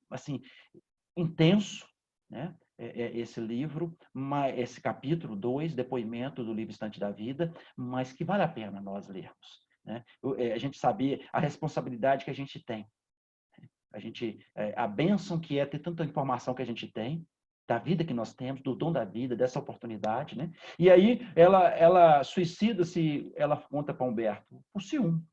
assim, intenso, né? Esse livro, esse capítulo 2, depoimento do livro Estante da Vida, mas que vale a pena nós lermos. Né? A gente saber a responsabilidade que a gente tem. A bênção que é ter tanta informação que a gente tem, da vida que nós temos, do dom da vida, dessa oportunidade. Né? E aí ela suicida-se, ela conta para Humberto, por ciúme.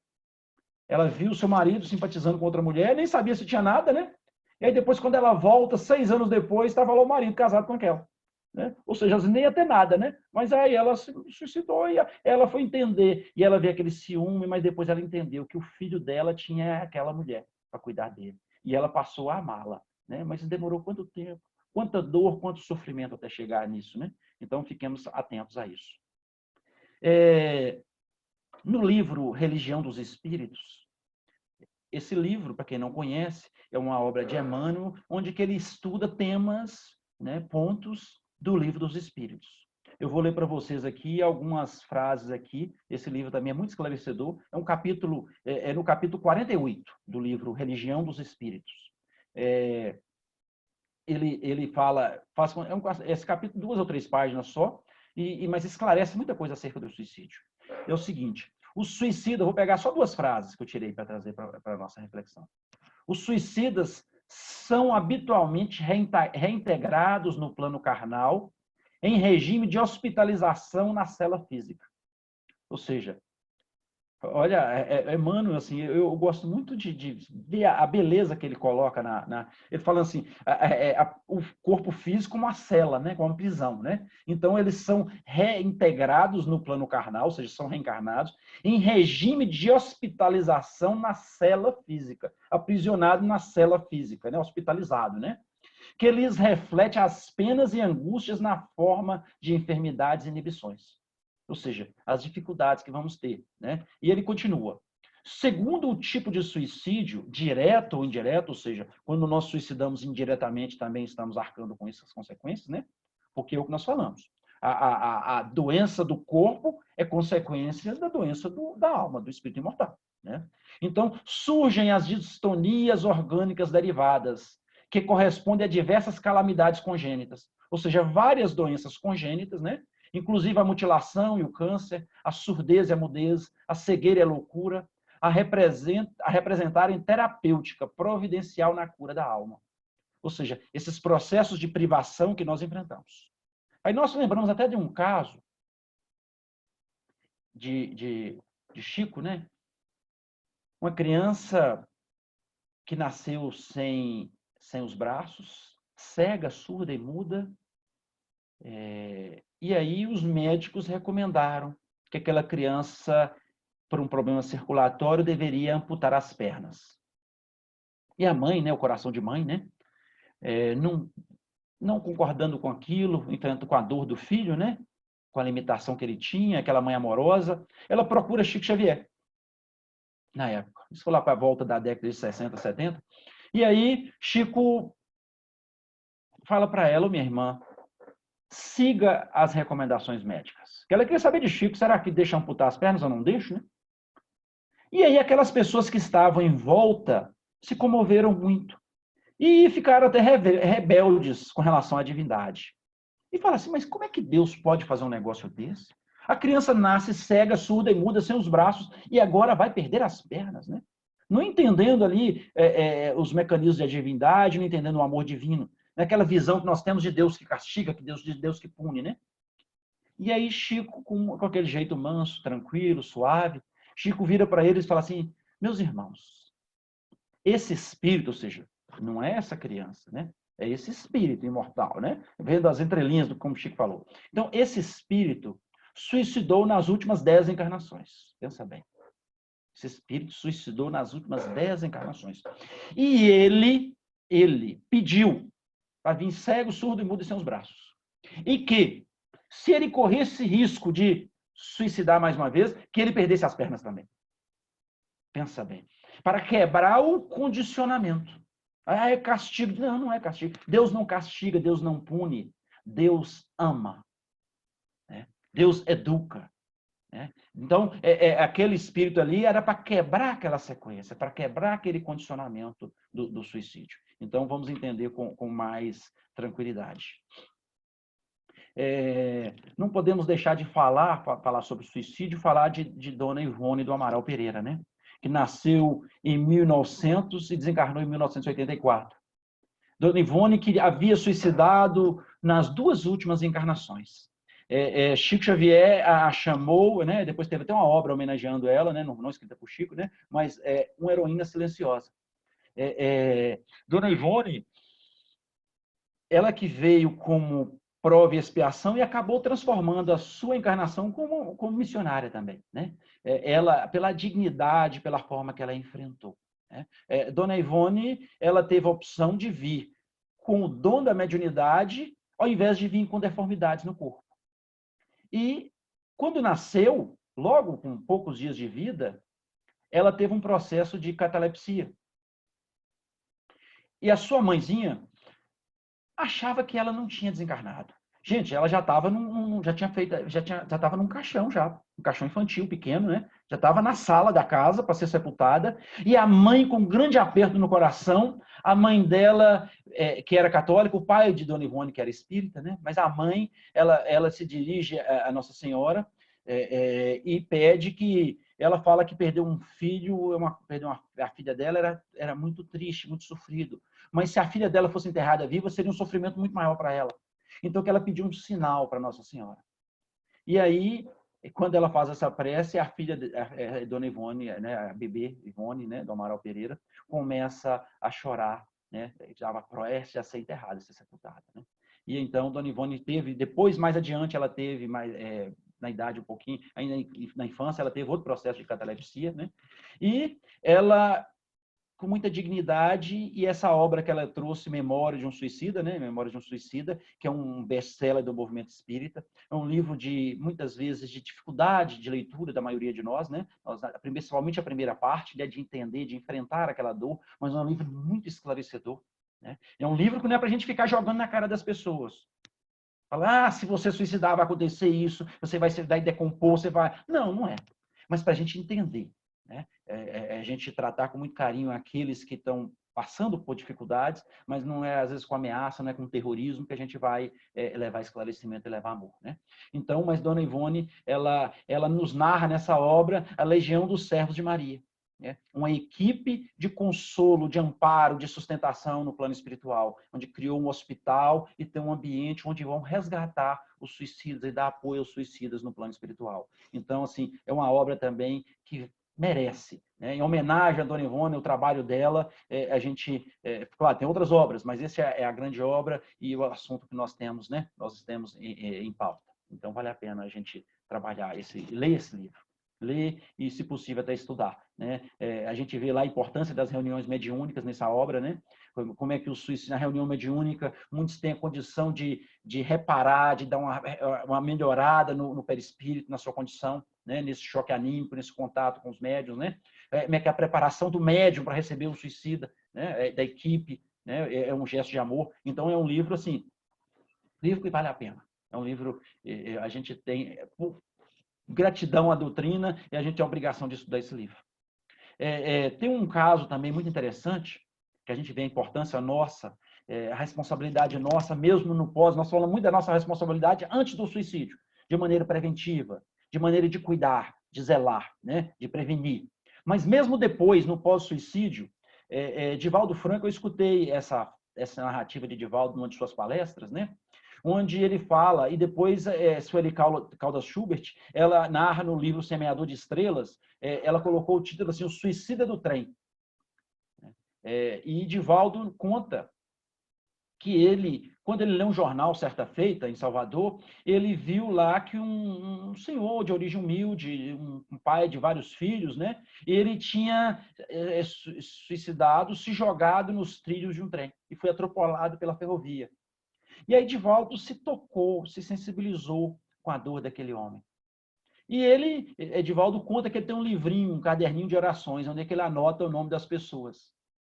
Ela viu seu marido simpatizando com outra mulher, nem sabia se tinha nada, né? E aí depois, quando ela volta, 6 anos depois, estava lá o marido casado com aquela. Né? Ou seja, nem ia ter nada, né? Mas aí ela se suicidou e ela foi entender. E ela vê aquele ciúme, mas depois ela entendeu que o filho dela tinha aquela mulher para cuidar dele. E ela passou a amá-la. Né? Mas demorou quanto tempo? Quanta dor, quanto sofrimento até chegar nisso, né? Então, fiquemos atentos a isso. No livro Religião dos Espíritos, esse livro, para quem não conhece, é uma obra de Emmanuel, onde que ele estuda temas, né, pontos do Livro dos Espíritos. Eu vou ler para vocês aqui algumas frases aqui. Esse livro também é muito esclarecedor. É um capítulo, no capítulo 48 do livro Religião dos Espíritos. Ele fala, esse capítulo, 2 ou 3 páginas só, mas esclarece muita coisa acerca do suicídio. É o seguinte: os suicidas, vou pegar só 2 frases que eu tirei para trazer para a nossa reflexão. Os suicidas são habitualmente reintegrados no plano carnal em regime de hospitalização na cela física. Ou seja, olha, Emmanuel, assim, eu gosto muito de ver a beleza que ele coloca ele fala assim, o corpo físico como uma cela, né, como uma prisão, né? Então, eles são reintegrados no plano carnal, ou seja, são reencarnados, em regime de hospitalização na cela física, aprisionado na cela física, né, hospitalizado, né? Que lhes reflete as penas e angústias na forma de enfermidades e inibições. Ou seja, as dificuldades que vamos ter. Né? E ele continua. Segundo o tipo de suicídio, direto ou indireto, ou seja, quando nós suicidamos indiretamente, também estamos arcando com essas consequências, né? Porque é o que nós falamos. A doença do corpo é consequência da doença da alma, do espírito imortal. Né? Então, surgem as distonias orgânicas derivadas, que correspondem a diversas calamidades congênitas. Ou seja, várias doenças congênitas, né? Inclusive a mutilação e o câncer, a surdez e a mudez, a cegueira e a loucura, a representarem terapêutica providencial na cura da alma. Ou seja, esses processos de privação que nós enfrentamos. Aí nós lembramos até de um caso de Chico, né? Uma criança que nasceu sem os braços, cega, surda e muda. E aí os médicos recomendaram que aquela criança, por um problema circulatório, deveria amputar as pernas. E a mãe, né, o coração de mãe, né, não concordando com aquilo, entanto com a dor do filho, né, com a limitação que ele tinha, aquela mãe amorosa, ela procura Chico Xavier, na época. Isso foi lá para a volta da década de 60, 70. E aí Chico fala para ela, minha irmã, siga as recomendações médicas. Ela queria saber de Chico, será que deixa amputar as pernas ou não deixa, né? E aí aquelas pessoas que estavam em volta se comoveram muito e ficaram até rebeldes com relação à divindade. E falaram assim, mas como é que Deus pode fazer um negócio desse? A criança nasce cega, surda e muda, sem os braços, e agora vai perder as pernas, né? Não entendendo ali os mecanismos da divindade, não entendendo o amor divino. naquela visão que nós temos de Deus que castiga, de Deus que pune, né? E aí Chico, com aquele jeito manso, tranquilo, suave, Chico vira para eles e fala assim: meus irmãos, esse espírito, ou seja, não é essa criança, né? É esse espírito imortal, né? Vendo as entrelinhas do como Chico falou. Então, esse espírito suicidou nas últimas 10 encarnações. Pensa bem. Esse espírito suicidou nas últimas 10 encarnações. E ele pediu para vir cego, surdo e mudo em seus braços. E que, se ele corresse risco de suicidar mais uma vez, que ele perdesse as pernas também. Pensa bem. Para quebrar o condicionamento. Ah, é castigo. Não, não é castigo. Deus não castiga, Deus não pune. Deus ama. Né? Deus educa. Né? Então, aquele espírito ali era para quebrar aquela sequência, para quebrar aquele condicionamento do suicídio. Então, vamos entender com mais tranquilidade. Não podemos deixar de falar sobre suicídio, falar de Dona Ivone do Amaral Pereira, né? Que nasceu em 1900 e desencarnou em 1984. Dona Ivone, que havia suicidado nas 2 últimas encarnações. Chico Xavier a chamou, né? Depois teve até uma obra homenageando ela, né? Não escrita por Chico, né? Mas uma heroína silenciosa. Dona Ivone, ela que veio como prova e expiação e acabou transformando a sua encarnação como missionária também, né? Ela, pela dignidade, pela forma que ela enfrentou. Né? Dona Ivone, ela teve a opção de vir com o dom da mediunidade, ao invés de vir com deformidades no corpo. E quando nasceu, logo com poucos dias de vida, ela teve um processo de catalepsia. E a sua mãezinha achava que ela não tinha desencarnado. Gente, ela já estava num caixão já, um caixão infantil pequeno, né? Já estava na sala da casa para ser sepultada, e a mãe com um grande aperto no coração, a mãe dela, que era católica, o pai de Dona Ivone, que era espírita, né? Mas a mãe, ela se dirige a Nossa Senhora e pede que, ela fala que perdeu um filho, a filha dela era muito triste, muito sofrido. Mas se a filha dela fosse enterrada viva, seria um sofrimento muito maior para ela. Então, que ela pediu um sinal para Nossa Senhora. E aí, quando ela faz essa prece, a filha, a Dona Ivone, né, a bebê Ivone, né, do Amaral Pereira, começa a chorar, né, estava prestes a ser enterrada, a ser sepultada. Né? E então, Dona Ivone teve, depois, mais adiante, ela teve, na idade um pouquinho, ainda na infância, ela teve outro processo de catalepsia, né? E ela, com muita dignidade, e essa obra que ela trouxe, Memória de um Suicida, né? Memória de um Suicida, que é um best-seller do movimento espírita, é um livro de, muitas vezes, de dificuldade de leitura da maioria de nós, né? Principalmente a primeira parte, né? De entender, de enfrentar aquela dor, mas é um livro muito esclarecedor. Né? É um livro que não é para a gente ficar jogando na cara das pessoas. Falar, se você suicidar, vai acontecer isso, você vai se decompor, você vai... Não, não é. Mas para a gente entender. Né? A gente tratar com muito carinho aqueles que estão passando por dificuldades, mas não é, às vezes, com ameaça, não é com terrorismo que a gente vai levar esclarecimento e levar amor. Né? Então, mas Dona Ivone, ela nos narra nessa obra a Legião dos Servos de Maria. Né? Uma equipe de consolo, de amparo, de sustentação no plano espiritual, onde criou um hospital e tem um ambiente onde vão resgatar os suicidas e dar apoio aos suicidas no plano espiritual. Então, assim, é uma obra também que merece. Né? Em homenagem a Dona Ivone, o trabalho dela, a gente... claro, tem outras obras, mas essa é a grande obra e o assunto que nós temos, né? Nós temos em pauta. Então, vale a pena a gente trabalhar, ler esse livro. Ler e, se possível, até estudar. Né? A gente vê lá a importância das reuniões mediúnicas nessa obra, né? Como é que o suicídio, na reunião mediúnica, muitos têm a condição de reparar, de dar uma melhorada no perispírito, na sua condição, né? Nesse choque anímico, nesse contato com os médiuns, né? Como é que a preparação do médium para receber o suicida, né? Da equipe, né? É um gesto de amor. Então, é um livro, assim, livro que vale a pena. É um livro, a gente tem... gratidão à doutrina, e a gente tem a obrigação de estudar esse livro. Tem um caso também muito interessante, que a gente vê a importância nossa, a responsabilidade nossa, mesmo no pós, nós falamos muito da nossa responsabilidade antes do suicídio, de maneira preventiva, de maneira de cuidar, de zelar, né? De prevenir. Mas mesmo depois, no pós-suicídio, Divaldo Franco, eu escutei essa essa narrativa de Divaldo numa de suas palestras, né? Onde ele fala, e depois Sueli Caldas Schubert, ela narra no livro Semeador de Estrelas, ela colocou o título assim, O Suicida do Trem. E Divaldo conta que ele, quando ele leu um jornal certa feita em Salvador, ele viu lá que um senhor de origem humilde, um pai de vários filhos, né? Ele tinha suicidado, se jogado nos trilhos de um trem e foi atropelado pela ferrovia. E aí Divaldo se tocou, se sensibilizou com a dor daquele homem. E ele, Divaldo conta que ele tem um livrinho, um caderninho de orações, onde é que ele anota o nome das pessoas,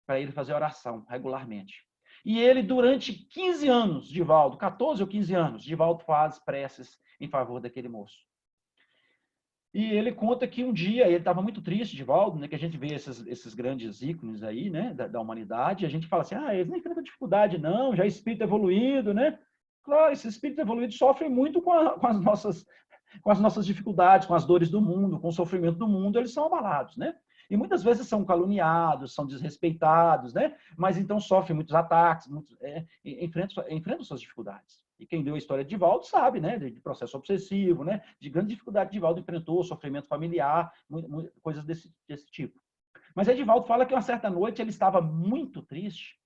para ele fazer oração regularmente. E ele, durante 15 anos, Divaldo, 14 ou 15 anos, Divaldo faz preces em favor daquele moço. E ele conta que um dia, ele estava muito triste, Divaldo, né, que a gente vê esses grandes ícones aí, né, da humanidade, a gente fala assim, eles nem enfrentam dificuldade não, já é espírito evoluído, né? Claro, esse espírito evoluído sofre muito com as nossas dificuldades, com as dores do mundo, com o sofrimento do mundo, eles são abalados, né? E muitas vezes são caluniados, são desrespeitados, né? Mas então sofrem muitos ataques, enfrentam suas dificuldades. E quem leu a história de Divaldo sabe, né? De processo obsessivo, né? De grande dificuldade que Divaldo enfrentou, sofrimento familiar, coisas desse tipo. Mas Divaldo fala que uma certa noite ele estava muito triste,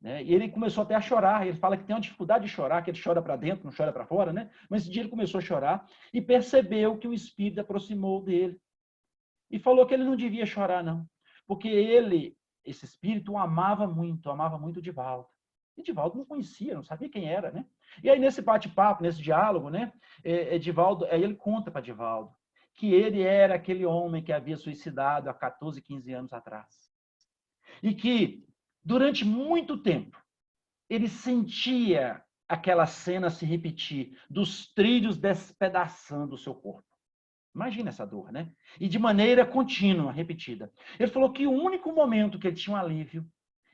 né? E ele começou até a chorar. Ele fala que tem uma dificuldade de chorar, que ele chora para dentro, não chora para fora, né? Mas esse dia ele começou a chorar e percebeu que o espírito aproximou dele. E falou que ele não devia chorar, não. Porque ele, esse espírito, amava muito Divaldo. E Divaldo não conhecia, não sabia quem era, né? E aí, nesse bate-papo, nesse diálogo, né? Divaldo, aí ele conta para Divaldo que ele era aquele homem que havia suicidado há 14, 15 anos atrás. E que, durante muito tempo, ele sentia aquela cena se repetir, dos trilhos despedaçando o seu corpo. Imagina essa dor, né? E de maneira contínua, repetida. Ele falou que o único momento que ele tinha um alívio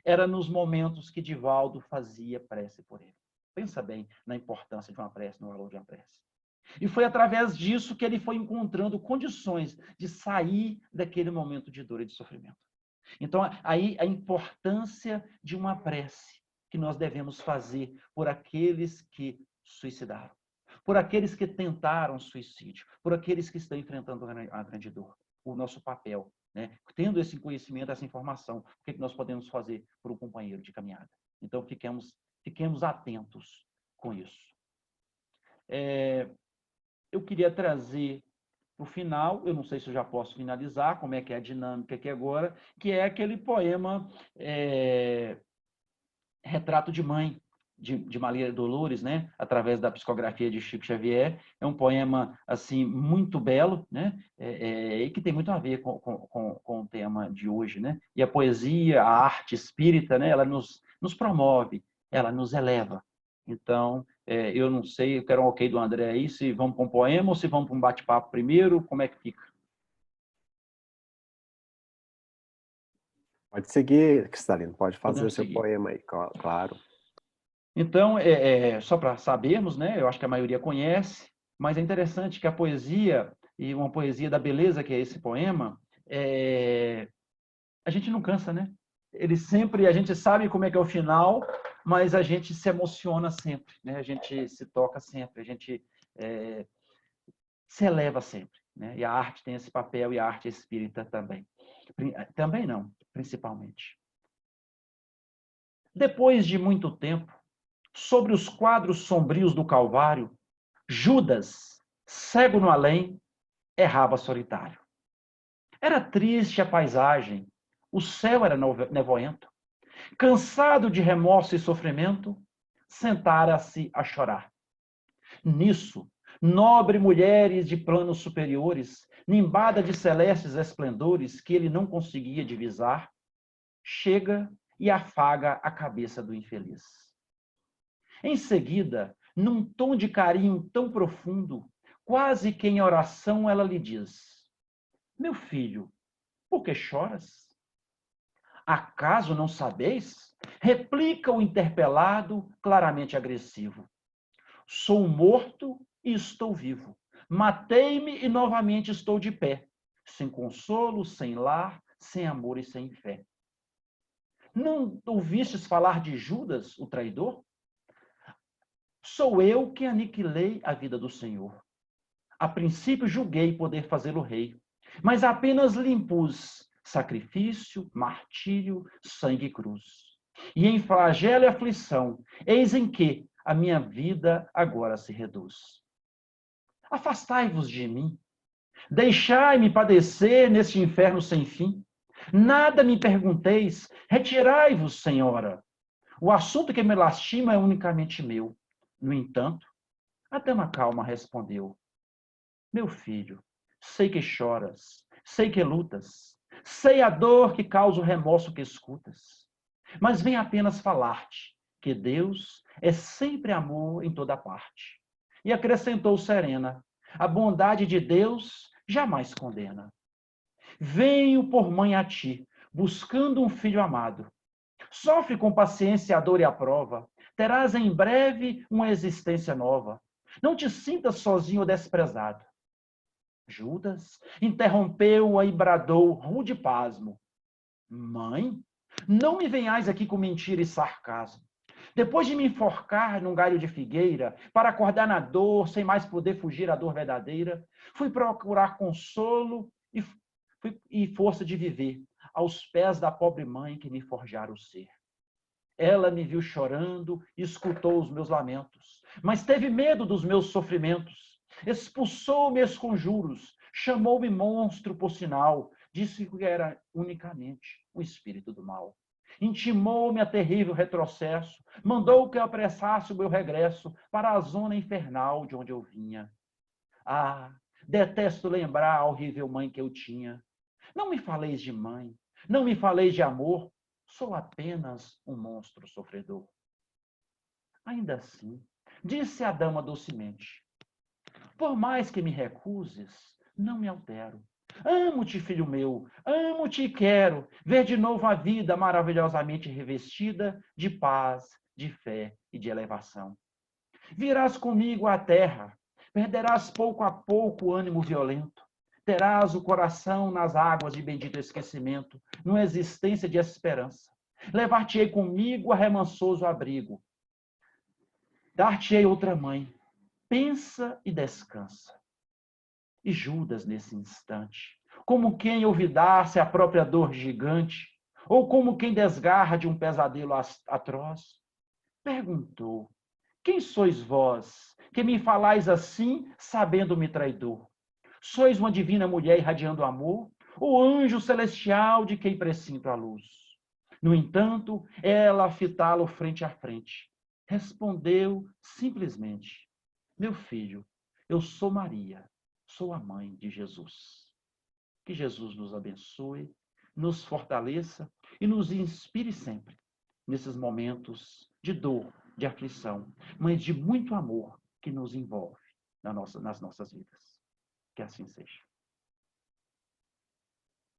era nos momentos que Divaldo fazia prece por ele. Pensa bem na importância de uma prece, no valor de uma prece. E foi através disso que ele foi encontrando condições de sair daquele momento de dor e de sofrimento. Então, aí a importância de uma prece que nós devemos fazer por aqueles que suicidaram, por aqueles que tentaram suicídio, por aqueles que estão enfrentando a grande dor. O nosso papel, né? Tendo esse conhecimento, essa informação, o que nós podemos fazer por um companheiro de caminhada? Então, fiquemos atentos com isso. Eu queria trazer no final, eu não sei se eu já posso finalizar, como é que é a dinâmica aqui agora, que é aquele poema Retrato de Mãe, de Maria Dolores, né? Através da psicografia de Chico Xavier. É um poema assim muito belo, né? E que tem muito a ver com o tema de hoje, né? E a poesia, a arte espírita, né? Ela nos promove, ela nos eleva. Então, eu não sei, eu quero um ok do André aí, se vamos para um poema ou se vamos para um bate-papo primeiro, como é que fica? Pode seguir, Cristalino, pode fazer Podemos o seu seguir. poema aí, claro. Então, só para sabermos, né? Eu acho que a maioria conhece, mas é interessante que a poesia, e uma poesia da beleza que é esse poema, a gente não cansa, né? A gente sabe como é que é o final, mas a gente se emociona sempre, né? A gente se toca sempre, a gente se eleva sempre, né? E a arte tem esse papel, e a arte espírita também. Também não, principalmente. Depois de muito tempo, sobre os quadros sombrios do Calvário, Judas, cego no além, errava solitário. Era triste a paisagem, o céu era nevoento. Cansado de remorso e sofrimento, sentara-se a chorar. Nisso, nobre mulheres de planos superiores, nimbada de celestes esplendores que ele não conseguia divisar, chega e afaga a cabeça do infeliz. Em seguida, num tom de carinho tão profundo, quase que em oração, ela lhe diz: meu filho, por que choras? Acaso não sabeis? Replica o interpelado, claramente agressivo. Sou morto e estou vivo. Matei-me e novamente estou de pé, sem consolo, sem lar, sem amor e sem fé. Não ouvistes falar de Judas, o traidor? Sou eu que aniquilei a vida do Senhor. A princípio julguei poder fazê-lo rei, mas apenas lhe impus sacrifício, martírio, sangue e cruz. E em flagelo e aflição, eis em que a minha vida agora se reduz. Afastai-vos de mim, deixai-me padecer neste inferno sem fim. Nada me pergunteis, retirai-vos, Senhora. O assunto que me lastima é unicamente meu. No entanto, a dama calma respondeu: meu filho, sei que choras, sei que lutas, sei a dor que causa o remorso que escutas, mas vem apenas falar-te que Deus é sempre amor em toda parte. E acrescentou serena: a bondade de Deus jamais condena. Venho por mãe a ti, buscando um filho amado. Sofre com paciência a dor e a prova. Terás em breve uma existência nova. Não te sintas sozinho ou desprezado. Judas interrompeu-a e bradou, rude pasmo: mãe, não me venhais aqui com mentira e sarcasmo. Depois de me enforcar num galho de figueira, para acordar na dor, sem mais poder fugir à dor verdadeira, fui procurar consolo e força de viver aos pés da pobre mãe que me forjara o ser. Ela me viu chorando e escutou os meus lamentos, mas teve medo dos meus sofrimentos. Expulsou-me os conjuros, chamou-me monstro por sinal, disse que era unicamente o espírito do mal. Intimou-me a terrível retrocesso, mandou que eu apressasse o meu regresso para a zona infernal de onde eu vinha. Ah, detesto lembrar a horrível mãe que eu tinha. Não me faleis de mãe, não me faleis de amor, sou apenas um monstro sofredor. Ainda assim, disse a dama docemente: por mais que me recuses, não me altero. Amo-te, filho meu, amo-te e quero ver de novo a vida maravilhosamente revestida de paz, de fé e de elevação. Virás comigo à terra, perderás pouco a pouco o ânimo violento, terás o coração nas águas de bendito esquecimento, numa existência de esperança. Levar-te-ei comigo a remansoso abrigo, dar-te-ei outra mãe, pensa e descansa. E Judas, nesse instante, como quem olvidasse a própria dor gigante, ou como quem desgarra de um pesadelo atroz, perguntou: quem sois vós, que me falais assim, sabendo-me traidor? Sois uma divina mulher irradiando amor, ou anjo celestial de quem presinto a luz? No entanto, ela, a fitá-lo frente a frente, respondeu simplesmente: meu filho, eu sou Maria, sou a mãe de Jesus. Que Jesus nos abençoe, nos fortaleça e nos inspire sempre nesses momentos de dor, de aflição, mas de muito amor que nos envolve nas nossas vidas. Que assim seja.